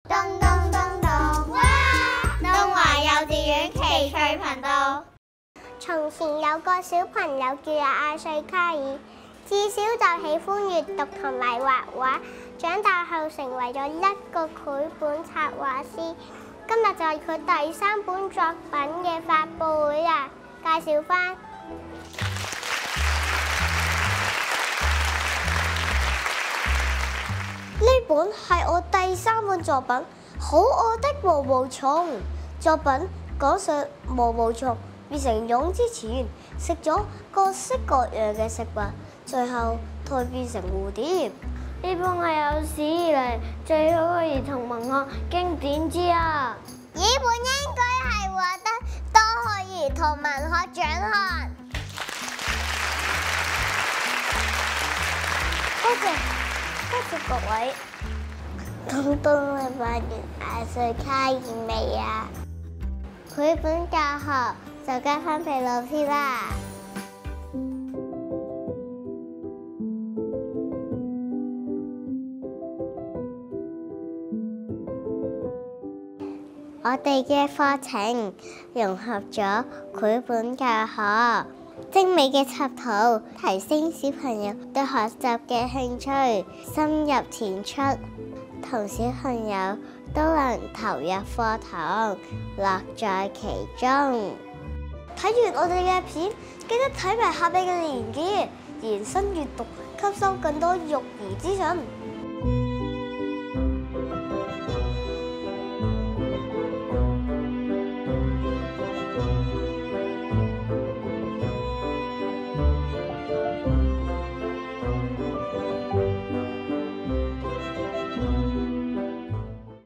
咚咚咚咚，哇！東華幼稚園奇趣頻道。從前有個小朋友叫阿瑞卡爾，自小就喜歡閱讀同埋畫畫，長大後成為咗一個繪本插畫師。今日就係佢第3本作品嘅發佈會啊！介紹返呢本係我第3本作品《可愛的毛毛蟲》。作品講述毛毛蟲變成蛹之前，食咗各式各樣嘅食物，最後蛻變成蝴蝶。呢本係有史以嚟最好嘅兒童文學經典之一。呢本應該係獲得多項兒童文學獎項。多謝各位。東東，你畫完阿瑞卡爾未啊？繪本教學就交返俾老師啦。我哋嘅課程融合咗繪本教學、精美嘅插圖，提升小朋友對學習嘅興趣，深入淺出，同小朋友都能投入課堂，樂在其中。睇完我哋嘅片，記得睇埋下邊嘅連結，延伸閱讀，吸收更多育兒資訊。